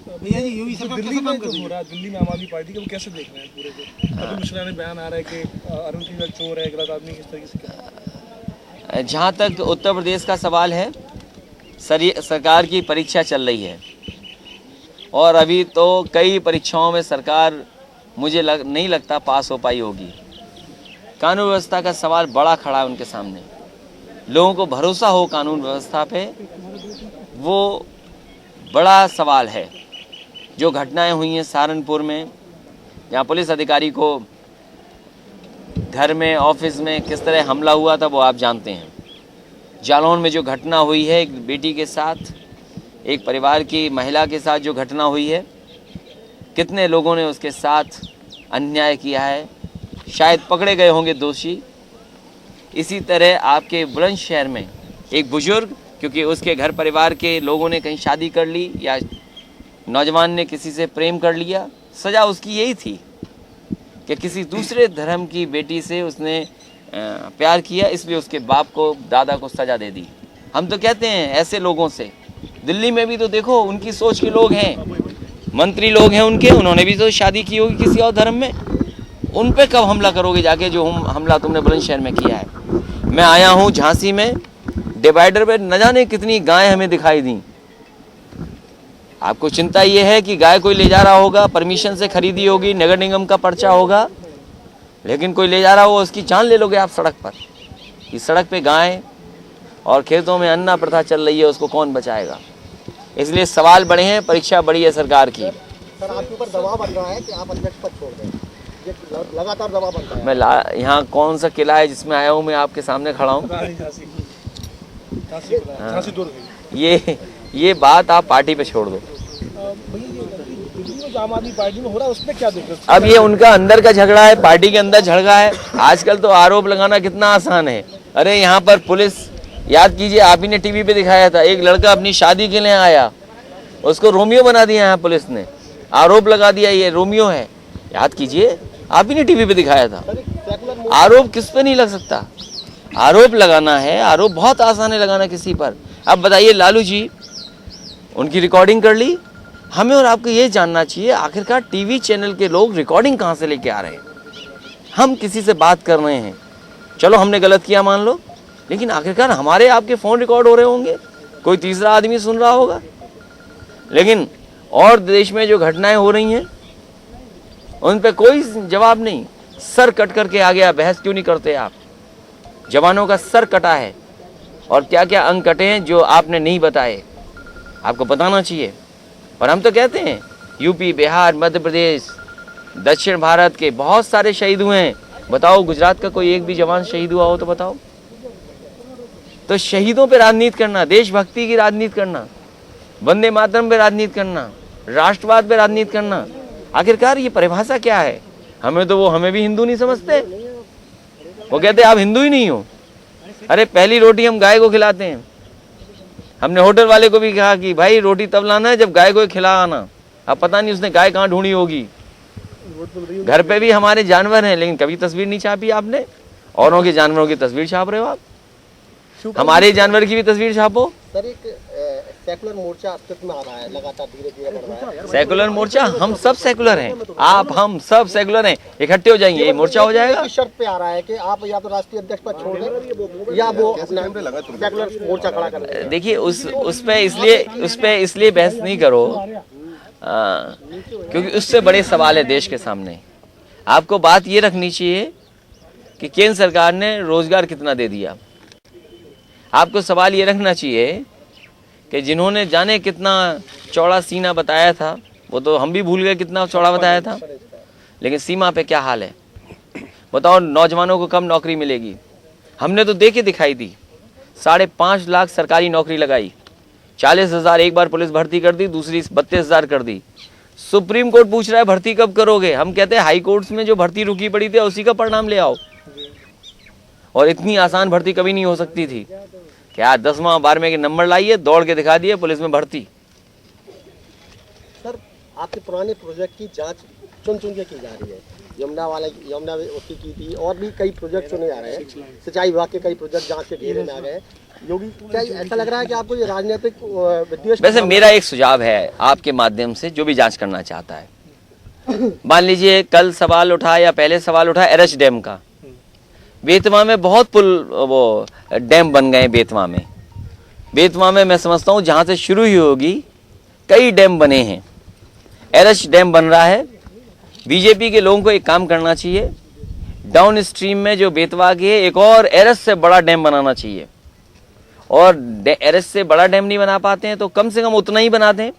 भैया जी यूपी सरकार दिल्ली कैसा में काम कर जो रही हो है? रहा है, दिल्ली में आम आदमी पार्टी के, वो कैसे देख रहे हैं पूरे को? अतुल मिश्रा ने बयान आ रहा है कि अरुण केजरीवाल चोर है, गलत आदमी, इस तरीके से क्या? जहाँ तक उत्तर प्रदेश का सवाल है, सरकार की परीक्षा चल रही है और अभी तो कई परीक्षाओं में सरकार मुझे नहीं लगता पास हो पाई होगी। कानून व्यवस्था का सवाल बड़ा खड़ा है उनके सामने। लोगों को भरोसा हो कानून व्यवस्था पे, वो बड़ा सवाल है। जो घटनाएं हुई हैं सहारनपुर में, जहाँ पुलिस अधिकारी को घर में, ऑफिस में किस तरह हमला हुआ था, वो आप जानते हैं। जालौन में जो घटना हुई है एक बेटी के साथ, एक परिवार की महिला के साथ जो घटना हुई है, कितने लोगों ने उसके साथ अन्याय किया है, शायद पकड़े गए होंगे दोषी। इसी तरह आपके बुलंदशहर में एक बुजुर्ग, क्योंकि उसके घर परिवार के लोगों ने कहीं शादी कर ली या नौजवान ने किसी से प्रेम कर लिया, सज़ा उसकी यही थी कि किसी दूसरे धर्म की बेटी से उसने प्यार किया, इसलिए उसके बाप को, दादा को सज़ा दे दी। हम तो कहते हैं ऐसे लोगों से, दिल्ली में भी तो देखो उनकी सोच के लोग हैं, मंत्री लोग हैं उनके, उन्होंने भी तो शादी की होगी किसी और धर्म में। उन पे कब हमला करोगे जाके, जो हमला तुमने बुलंदशहर में किया है। मैं आया हूँ झांसी में, डिवाइडर पे न जाने कितनी गायें हमें दिखाई दी। आपको चिंता ये है कि गाय कोई ले जा रहा होगा, परमिशन से खरीदी होगी, नगर निगम का पर्चा होगा, लेकिन कोई ले जा रहा होगा, उसकी जान ले लोगे आप सड़क पर। इस सड़क पे गाय और खेतों में अन्ना प्रथा चल रही है, उसको कौन बचाएगा? इसलिए सवाल बड़े हैं, परीक्षा बड़ी है सरकार की। सर आपके ऊपर दबाव बन रहा है कि आप अध्यक्ष पद छोड़ दें, ये लगातार दबाव बनता है। मैं यहाँ कौन सा किला है जिसमें आया हूँ, मैं आपके सामने खड़ा हूँ। झांसी दुर्ग। ये बात आप पार्टी पे छोड़ दो। दिल्ली में जो आम आदमी पार्टी में हो रहा है उसमें क्या देख रहे हो? अब ये उनका अंदर का झगड़ा है, पार्टी के अंदर झगड़ा है। आजकल तो आरोप लगाना कितना आसान है। अरे यहाँ पर पुलिस, याद कीजिए, आप ही ने टीवी पे दिखाया था, एक लड़का अपनी शादी के लिए आया, उसको रोमियो बना दिया यहाँ पुलिस ने, आरोप लगा दिया ये रोमियो है। याद कीजिए, आप ही ने टीवी पे दिखाया था। आरोप किस पे नहीं लग सकता? आरोप लगाना है, आरोप बहुत आसान है लगाना किसी पर। अब बताइए, लालू जी, उनकी रिकॉर्डिंग कर ली। हमें और आपको ये जानना चाहिए आखिरकार टीवी चैनल के लोग रिकॉर्डिंग कहाँ से लेके आ रहे हैं। हम किसी से बात कर रहे हैं, चलो हमने गलत किया मान लो, लेकिन आखिरकार हमारे आपके फ़ोन रिकॉर्ड हो रहे होंगे, कोई तीसरा आदमी सुन रहा होगा। लेकिन और देश में जो घटनाएं हो रही हैं उन पे कोई जवाब नहीं। सर कट करके आ गया, बहस क्यों नहीं करते आप? जवानों का सर कटा है और क्या क्या अंग कटे हैं जो आपने नहीं बताए, आपको बताना चाहिए। और हम तो कहते हैं यूपी, बिहार, मध्य प्रदेश, दक्षिण भारत के बहुत सारे शहीद हुए हैं। बताओ गुजरात का कोई एक भी जवान शहीद हुआ हो तो बताओ। तो शहीदों पे राजनीति करना, देशभक्ति की राजनीति करना, वंदे मातरम पे राजनीति करना, राष्ट्रवाद पे राजनीति करना, आखिरकार ये परिभाषा क्या है? हमें भी हिंदू नहीं समझते। वो कहते आप हिंदू ही नहीं हो। अरे पहली रोटी हम गाय को खिलाते हैं। हमने होटल वाले को भी कहा कि भाई रोटी तब लाना है जब गाय को खिला आना। अब पता नहीं उसने गाय कहाँ ढूंढी होगी। घर पे भी हमारे जानवर हैं, लेकिन कभी तस्वीर नहीं छापी आपने। औरों के जानवरों की तस्वीर छाप रहे हो आप, हमारे जानवर की भी तस्वीर छापो। सर एक सेकुलर मोर्चा अस्तित्व में आ रहा है, लगातार धीरे धीरे बढ़ रहा है। सेकुलर मोर्चा, हम सब सेकुलर हैं, आप हम सब सेकुलर हैं, इकट्ठे हो जाएंगे, ये मोर्चा हो जाएगा। इस शर्त पे आ रहा है कि आप या तो राष्ट्रीय अध्यक्ष पद छोड़ दें या वो अपना सेकुलर मोर्चा खड़ा कर दें। देखिए उस पे इसलिए बहस नहीं करो, क्योंकि उससे बड़े सवाल है देश के सामने। आपको बात ये रखनी चाहिए कि केंद्र सरकार ने रोजगार कितना दे दिया। आपको सवाल ये रखना चाहिए कि जिन्होंने जाने कितना चौड़ा सीना बताया था, वो तो हम भी भूल गए कितना चौड़ा बताया था, लेकिन सीमा पे क्या हाल है बताओ। नौजवानों को कब नौकरी मिलेगी? हमने तो दे के दिखाई दी। 5.5 लाख सरकारी नौकरी लगाई, 40,000 एक बार पुलिस भर्ती कर दी, दूसरी 32,000 कर दी। सुप्रीम कोर्ट पूछ रहा है भर्ती कब करोगे? हम कहते हैं हाई कोर्ट्स में जो भर्ती रुकी पड़ी थी उसी का परिणाम ले आओ। और इतनी आसान भर्ती कभी नहीं हो सकती थी। क्या 10वां 12वें के नंबर लाइए, दौड़ के दिखा दिए, पुलिस में भर्ती। सर आपके पुराने प्रोजेक्ट की जांच चुन चुन के की जा रही है। यमुना उसकी की थी, और भी कई प्रोजेक्ट चुने जा रहे हैं। सिंचाई विभाग के कई प्रोजेक्ट जांच के घेरे में आ गए। योगी, क्या ऐसा लग रहा है कि आपको ये राजनीतिक विद्वेष? वैसे मेरा एक सुझाव है आपके माध्यम से, जो भी जांच करना चाहता है, मान लीजिए कल सवाल उठा या पहले सवाल उठा एरच डैम का। बेतवा में बहुत पुल वो डैम बन गए। बेतवा में मैं समझता हूँ जहाँ से शुरू ही होगी कई डैम बने हैं। एरच डैम बन रहा है। बीजेपी के लोगों को एक काम करना चाहिए, डाउन स्ट्रीम में जो बेतवा के एक और एरच से बड़ा डैम बनाना चाहिए। और एरच से बड़ा डैम नहीं बना पाते हैं तो कम से कम उतना ही बना दें,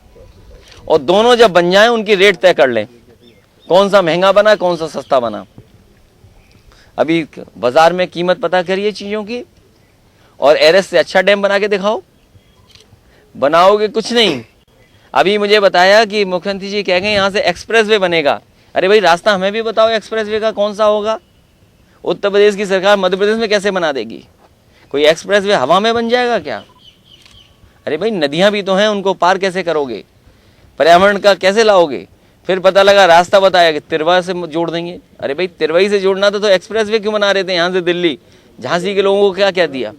और दोनों जब बन जाएं उनकी रेट तय कर लें, कौन सा महंगा बना कौन सा सस्ता बना। अभी बाजार में कीमत पता करिए चीज़ों की, और एरच से अच्छा डैम बना के दिखाओ। बनाओगे कुछ नहीं। अभी मुझे बताया कि मुख्यमंत्री जी कह गए यहाँ से एक्सप्रेसवे बनेगा। अरे भाई, रास्ता हमें भी बताओ एक्सप्रेसवे का कौन सा होगा। उत्तर प्रदेश की सरकार मध्य प्रदेश में कैसे बना देगी? कोई एक्सप्रेसवे हवा में बन जाएगा क्या? अरे भाई, नदियाँ भी तो हैं, उनको पार कैसे करोगे? पर्यावरण का कैसे लाओगे? फिर पता लगा रास्ता बताया कि तिरवा से जोड़ देंगे। अरे भाई, तिरवई से जोड़ना था तो एक्सप्रेसवे क्यों बना रहे थे यहाँ से दिल्ली? झांसी के लोगों को क्या क्या दिया?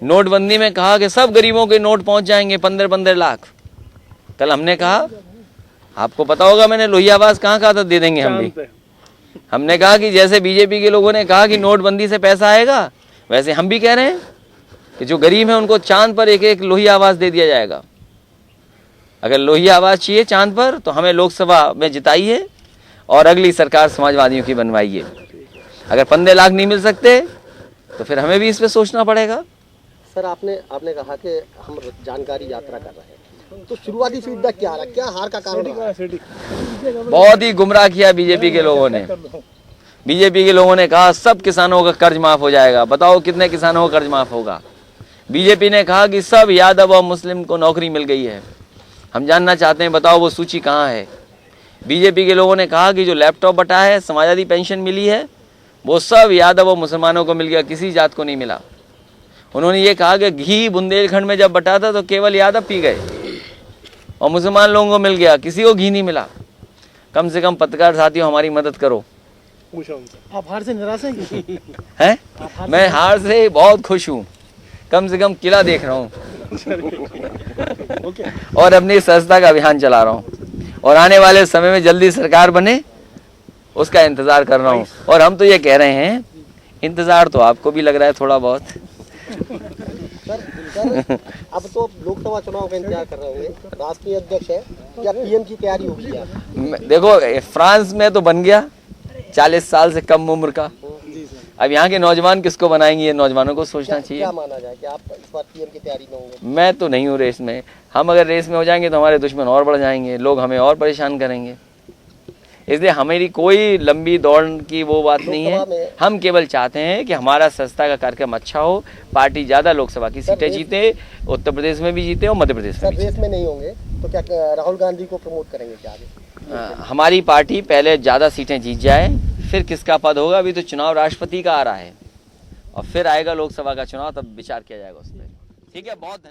नोटबंदी में कहा कि सब गरीबों के नोट पहुंच जाएंगे 15-15 लाख। कल हमने कहा, आपको पता होगा मैंने लोहिया आवास कहाँ कहा था दे देंगे हम भी। हमने कहा कि जैसे बीजेपी के लोगों ने कहा कि नोटबंदी से पैसा आएगा, वैसे हम भी कह रहे हैं कि जो गरीब हैं उनको चांद पर एक एक लोहिया आवास दे दिया जाएगा। अगर लोहिया आवास चाहिए चांद पर तो हमें लोकसभा में जिताइए और अगली सरकार समाजवादियों की बनवाइए। अगर 15 लाख नहीं मिल सकते तो फिर हमें भी इस पर सोचना पड़ेगा। सर, आपने कहा कि हम जानकारी यात्रा कर रहे हैं, तो शुरुआती फीडबैक क्या आ रहा है? क्या हार का कारण रहा है? बहुत ही गुमराह किया बीजेपी के लोगों ने। बीजेपी के लोगों ने कहा सब किसानों का कर्ज माफ हो जाएगा। बताओ कितने किसानों का कर्ज माफ होगा? बीजेपी ने कहा कि सब यादव और मुस्लिम को नौकरी मिल गई है। हम जानना चाहते हैं, बताओ वो सूची कहाँ है? बीजेपी के लोगों ने कहा कि जो लैपटॉप बटा है, समाजवादी पेंशन मिली है, वो सब यादव और मुसलमानों को मिल गया, किसी जात को नहीं मिला। उन्होंने ये कहा कि घी बुंदेलखंड में जब बटा था तो केवल यादव पी गए और मुसलमान लोगों को मिल गया, किसी को घी नहीं मिला। कम से कम पत्रकार साथियों, हमारी मदद करो। आप हार से निराश हैं? मैं हार से बहुत खुश हूँ। कम से कम किला देख रहा हूँ और अपनी संस्था का अभियान चला रहा हूँ, और आने वाले समय में जल्दी सरकार बने उसका इंतजार कर रहा हूँ। और हम तो ये कह रहे हैं, इंतजार तो आपको भी लग रहा है थोड़ा बहुत। सर, अब तो लोकसभा चुनाव का इंतजार कर रहे होंगे, राष्ट्रीय अध्यक्ष है, क्या पीएम की तैयारी होगी आप? देखो, फ्रांस में तो बन गया 40 साल से कम उम्र का। अब यहाँ के नौजवान किसको बनाएंगे, ये नौजवानों को सोचना चाहिए। क्या माना जाए कि आप इस बार पीएम की तैयारी में होंगे? मैं तो नहीं हूँ रेस में। हम अगर रेस में हो जाएंगे तो हमारे दुश्मन और बढ़ जाएंगे, लोग हमें और परेशान करेंगे। इसलिए हमारी कोई लंबी दौड़ की वो बात नहीं है। हम केवल चाहते हैं कि हमारा संस्था का कार्यक्रम अच्छा हो, पार्टी ज़्यादा लोकसभा की सीटें जीते, उत्तर प्रदेश में भी जीते और मध्य प्रदेश में भी। रेस में नहीं होंगे तो क्या राहुल गांधी को प्रमोट करेंगे क्या आगे? हमारी पार्टी पहले ज़्यादा सीटें जीत जाए, फिर किसका पद होगा। अभी तो चुनाव राष्ट्रपति का आ रहा है और फिर आएगा लोकसभा का चुनाव, तब विचार किया जाएगा उस पर। ठीक है, बहुत धन्यवाद।